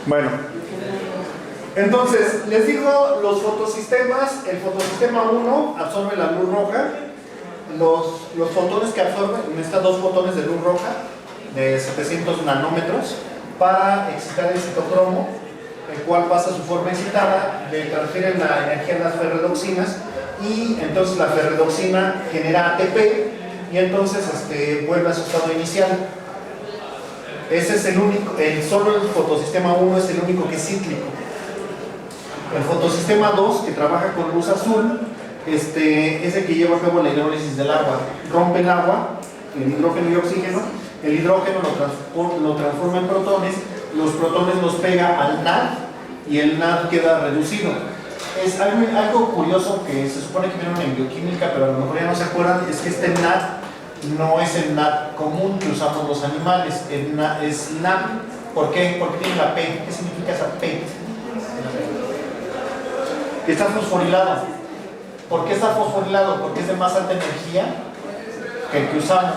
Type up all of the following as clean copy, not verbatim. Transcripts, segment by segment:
Bueno, entonces, les digo los fotosistemas. El fotosistema 1 absorbe la luz roja. Los fotones que absorben, necesita 2 fotones de luz roja de 700 nanómetros para excitar el citocromo, el cual pasa su forma excitada, le transfiere la energía a las ferredoxinas y entonces la ferredoxina genera ATP y entonces vuelve a su estado inicial. Ese es el único, solo el fotosistema 1 es el único que es cíclico. El fotosistema 2, que trabaja con luz azul, es el que lleva a cabo la hidrólisis del agua. Rompe el agua, el hidrógeno y oxígeno, el hidrógeno lo transforma en protones, los protones los pega al NAD y el NAD queda reducido. Es algo curioso que se supone que vieron en bioquímica, pero a lo mejor ya no se acuerdan, es que este NAD no es el NAD común que usamos los animales, es NAD. ¿Por qué? Porque tiene la P. ¿Qué significa esa P? Que está fosforilado. ¿Por qué está fosforilado? Porque es de más alta energía que el que usamos.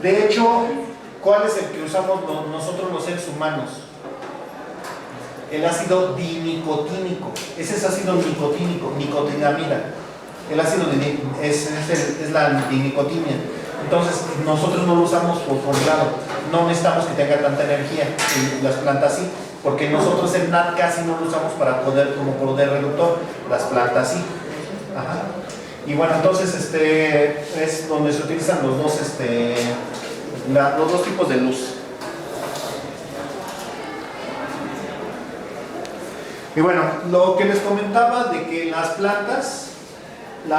De hecho, ¿cuál es el que usamos nosotros los seres humanos? El ácido dinicotínico. Ese es ácido nicotínico, nicotinamida. El ácido es la dinicotimia. Entonces, nosotros no lo usamos fosforilado. No necesitamos que tenga tanta energía. Y las plantas sí. Porque nosotros el NAD casi no lo usamos como poder reductor. Las plantas sí. Ajá. Y bueno, entonces es donde se utilizan los dos tipos de luz. Y bueno, lo que les comentaba de que las plantas no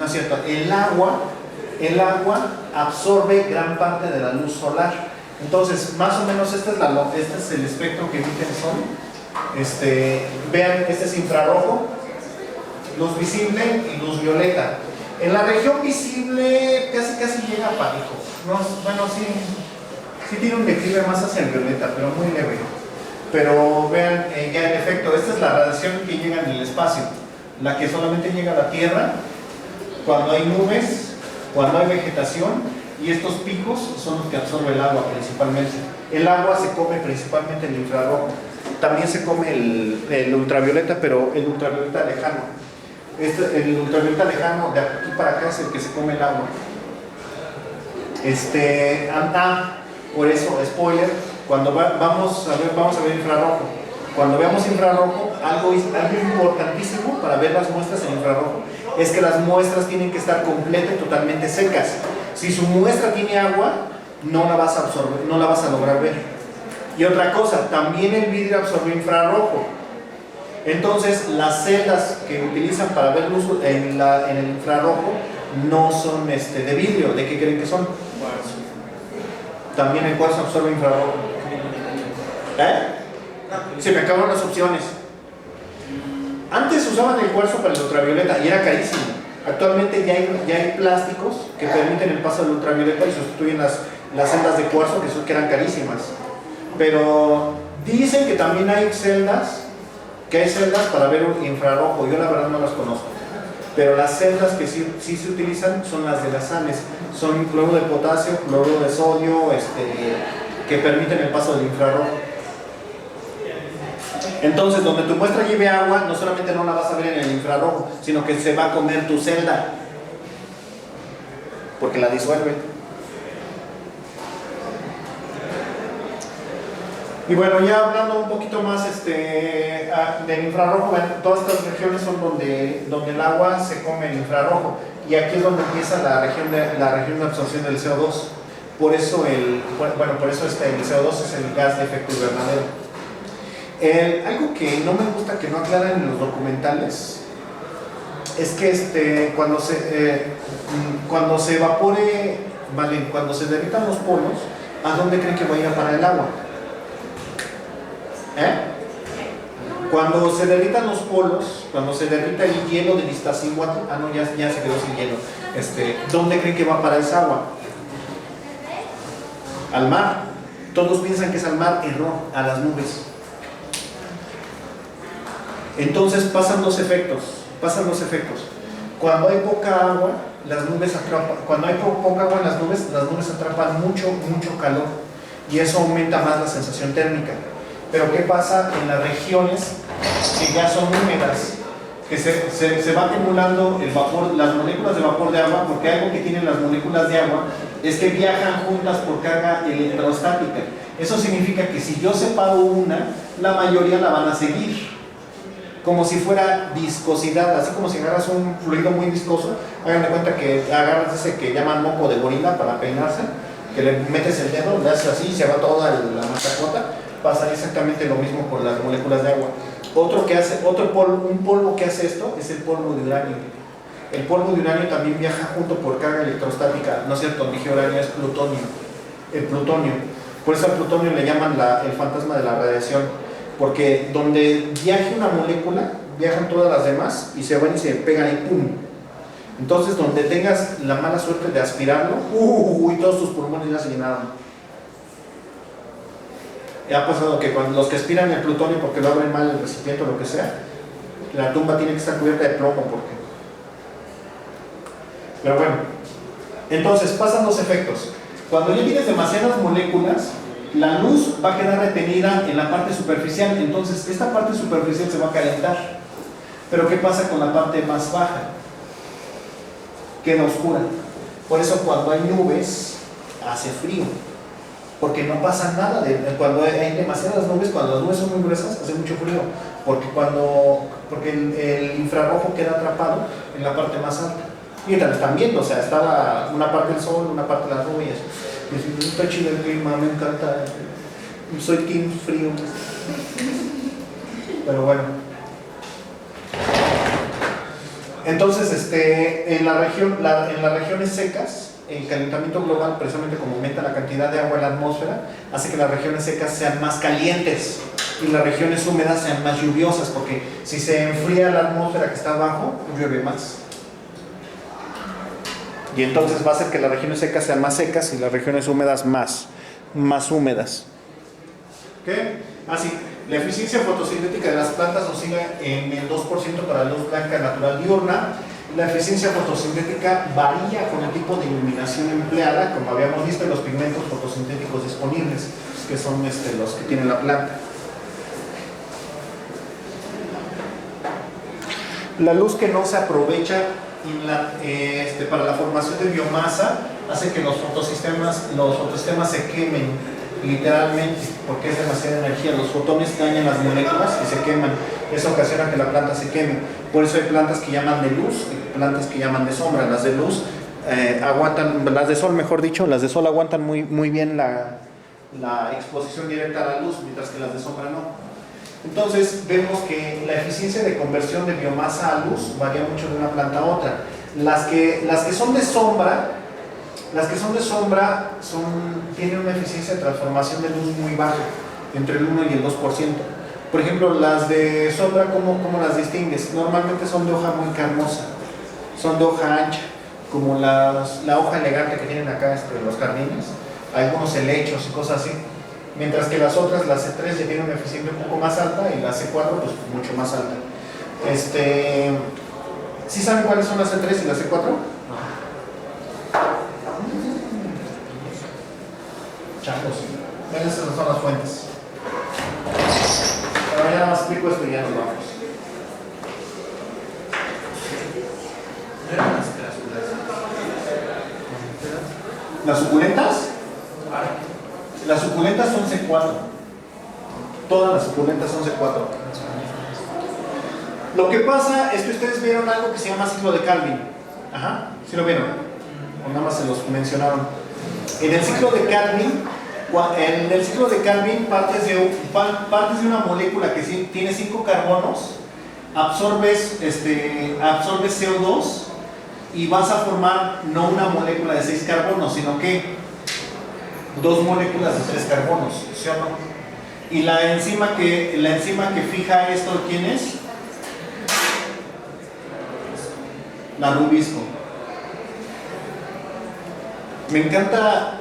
es cierto, el agua absorbe gran parte de la luz solar. Entonces, más o menos este es el espectro que emite el sol. Vean, este es infrarrojo, luz visible y luz violeta. En la región visible casi llega a parejo. Bueno, sí tiene un declive más hacia el violeta, pero muy leve. Pero vean, ya en efecto, esta es la radiación que llega en el espacio, la que solamente llega a la Tierra cuando hay nubes, cuando hay vegetación, y estos picos son los que absorbe el agua principalmente. El agua se come principalmente el infrarrojo, también se come el ultravioleta, pero el ultravioleta lejano. El ultravioleta lejano de aquí para acá es el que se come el agua. Por eso, spoiler, cuando vamos a ver infrarrojo. Cuando veamos infrarrojo, algo importantísimo para ver las muestras en infrarrojo es que las muestras tienen que estar completas y totalmente secas. Si su muestra tiene agua, no la vas a absorber, no la vas a lograr ver. Y otra cosa, también el vidrio absorbe infrarrojo. Entonces, las celdas que utilizan para ver luz en el infrarrojo no son de vidrio. ¿De qué creen que son? También el cuarzo absorbe infrarrojo. Se me acabaron las opciones. Antes usaban el cuarzo para el ultravioleta y era carísimo. Actualmente ya hay plásticos que permiten el paso del ultravioleta y sustituyen las celdas de cuarzo que eran carísimas. Pero dicen que también hay celdas para ver un infrarrojo. Yo la verdad no las conozco. Pero las celdas que sí se utilizan son las de las sales. Son cloruro de potasio, cloruro de sodio, que permiten el paso del infrarrojo. Entonces, donde tu muestra lleve agua, no solamente no la vas a ver en el infrarrojo, sino que se va a comer tu celda, porque la disuelve. Y bueno, ya hablando un poquito más del infrarrojo, bueno, todas estas regiones son donde el agua se come el infrarrojo, y aquí es donde empieza la región de absorción del CO2. Por eso el CO2 es el gas de efecto invernadero. Algo que no me gusta que no aclaran en los documentales es que cuando se evapore, cuando se derritan los polos, ¿a dónde creen que va a ir a parar el agua? Cuando se derritan los polos, cuando se derrita el hielo del Iztaccíhuatl, ya se quedó sin hielo, ¿dónde creen que va a parar esa agua? Al mar. Todos piensan que es al mar, error, a las nubes. Entonces pasan dos efectos. Cuando hay poca agua, las nubes atrapan. Cuando hay poca agua en las nubes atrapan mucho calor. y eso aumenta más la sensación térmica. Pero ¿qué pasa en las regiones que ya son húmedas? Que se va acumulando el vapor, las moléculas de vapor de agua, porque algo que tienen las moléculas de agua es que viajan juntas por carga electrostática. Eso significa que si yo separo una, la mayoría la van a seguir, como si fuera viscosidad, así como si agarras un fluido muy viscoso. Hagan de cuenta que agarras ese que llaman moco de gorila para peinarse, que le metes el dedo, le haces así y se va toda la masacota. Pasa exactamente lo mismo con las moléculas de agua. Un polvo que hace esto es el polvo de uranio. El polvo de uranio también viaja junto por carga electrostática. No es cierto, dije uranio, es plutonio. El plutonio. Por eso al plutonio le llaman el fantasma de la radiación. Porque donde viaje una molécula, viajan todas las demás y se van y se pegan y ¡pum! Entonces, donde tengas la mala suerte de aspirarlo, y todos tus pulmones ya se llenaron. Ha pasado que cuando los que aspiran el plutonio porque lo abren mal el recipiente o lo que sea, la tumba tiene que estar cubierta de plomo porque... Pero bueno, entonces pasan dos efectos. Cuando ya tienes demasiadas moléculas, la luz va a quedar retenida en la parte superficial, entonces esta parte superficial se va a calentar. Pero ¿qué pasa con la parte más baja? Queda oscura. Por eso cuando hay nubes, hace frío. Porque no pasa nada, cuando hay demasiadas nubes, cuando las nubes son muy gruesas, hace mucho frío, porque el infrarrojo queda atrapado en la parte más alta. Y te lo están viendo, o sea, está una parte del sol, una parte de las nubes, y está chido el clima, me encanta, soy team frío. Pero bueno. Entonces, en las regiones secas, el calentamiento global, precisamente como aumenta la cantidad de agua en la atmósfera, hace que las regiones secas sean más calientes y las regiones húmedas sean más lluviosas, porque si se enfría la atmósfera que está abajo, llueve más. Y entonces va a hacer que las regiones secas sean más secas y las regiones húmedas más húmedas. ¿Qué? Así, la eficiencia fotosintética de las plantas oscila en el 2% para luz blanca natural diurna. La eficiencia fotosintética varía con el tipo de iluminación empleada, como habíamos visto en los pigmentos fotosintéticos disponibles, que son los que tiene la planta. La luz que no se aprovecha para la formación de biomasa hace que los fotosistemas se quemen, literalmente, porque es demasiada energía. Los fotones dañan las moléculas y se queman. Eso ocasiona que la planta se queme. Por eso hay plantas que llaman de luz y plantas que llaman de sombra. Las de luz aguantan, las de sol mejor dicho, las de sol aguantan muy bien la exposición directa a la luz, mientras que las de sombra no. Entonces vemos que la eficiencia de conversión de biomasa a luz varía mucho de una planta a otra. Las que son de sombra, tienen una eficiencia de transformación de luz muy baja, entre el 1 y el 2%. Por ejemplo, las de sombra, ¿cómo las distingues? Normalmente son de hoja muy carnosa, son de hoja ancha, como la hoja elegante que tienen acá los jardines, algunos helechos y cosas así. Mientras que las otras, las C3 ya tienen una eficiencia un poco más alta y la C4 pues mucho más alta. ¿Sí saben cuáles son las C3 y las C4? Changos. Esas son las fuentes. Ahora ya nada más explico esto y ya nos vamos. ¿Las suculentas? Las suculentas son C4. Todas las suculentas son C4. Lo que pasa es que ustedes vieron algo que se llama ciclo de Calvin. Ajá, ¿sí lo vieron? O nada más se los mencionaron. En el ciclo de Calvin, partes de una molécula que tiene 5 carbonos, absorbes CO2 y vas a formar no una molécula de 6 carbonos, sino que 2 moléculas de 3 carbonos, ¿sí o no? Y la enzima que fija esto, ¿quién es? La rubisco. Me encanta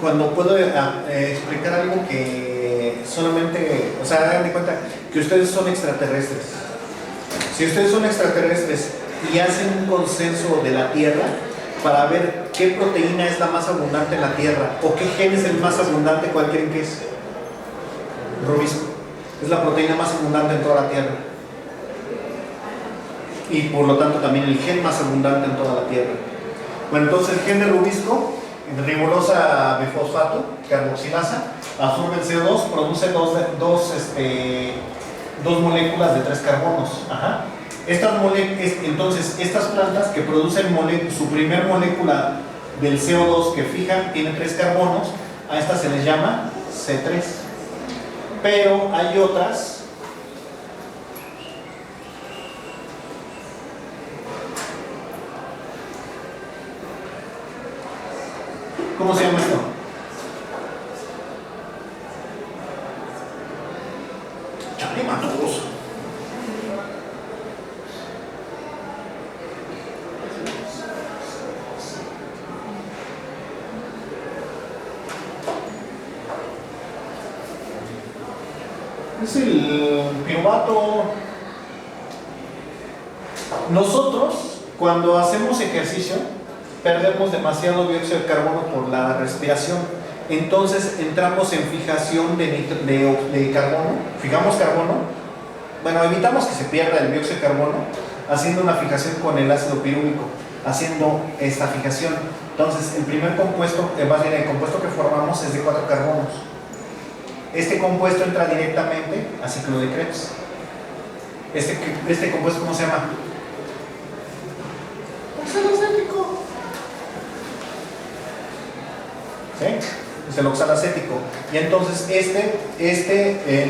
cuando puedo explicar algo que solamente, o sea, hagan de cuenta que ustedes son extraterrestres. Si ustedes son extraterrestres y hacen un consenso de la Tierra para ver ¿qué proteína es la más abundante en la Tierra? ¿O qué gen es el más abundante? ¿Cuál creen que es? Rubisco. Es la proteína más abundante en toda la Tierra. Y por lo tanto también el gen más abundante en toda la Tierra. Bueno, entonces el gen de rubisco, ribolosa bifosfato, carboxilasa, absorbe el CO2, produce dos moléculas de 3 carbonos. Ajá. Entonces, estas plantas que producen su primer molécula del CO2 que fijan, tiene 3 carbonos, a estas se les llama C3. Pero hay otras ¿cómo se llama esto? Chale, matos. Es el piruvato. Nosotros, cuando hacemos ejercicio, perdemos demasiado dióxido de carbono por la respiración. Entonces entramos en fijación de carbono, fijamos carbono, bueno, evitamos que se pierda el dióxido de carbono haciendo una fijación con el ácido pirúvico, haciendo esta fijación. Entonces el primer compuesto, más bien el compuesto que formamos es de 4 carbonos. Este compuesto entra directamente a ciclo de Krebs. Este compuesto, ¿cómo se llama? Oxalacético. ¿Sí? Es el oxalacético. Y entonces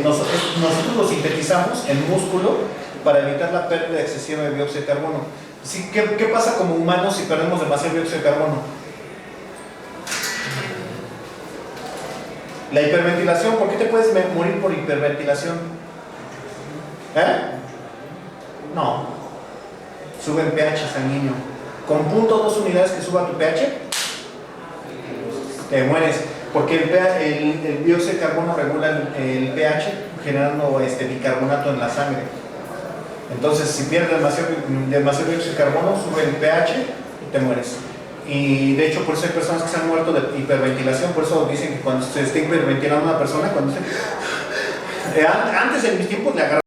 nosotros lo sintetizamos en músculo para evitar la pérdida excesiva de dióxido de carbono. ¿Sí? ¿Qué pasa como humanos si perdemos demasiado dióxido de carbono? La hiperventilación. ¿Por qué te puedes morir por hiperventilación? No. Sube el pH sanguíneo. Con 0.2 unidades que suba tu pH, te mueres. Porque el dióxido de carbono regula el pH generando bicarbonato en la sangre. Entonces, si pierdes demasiado dióxido de carbono, sube el pH y te mueres. Y de hecho, por eso hay personas que se han muerto de hiperventilación. Por eso dicen que cuando se esté hiperventilando una persona, antes en mis tiempos le agarraban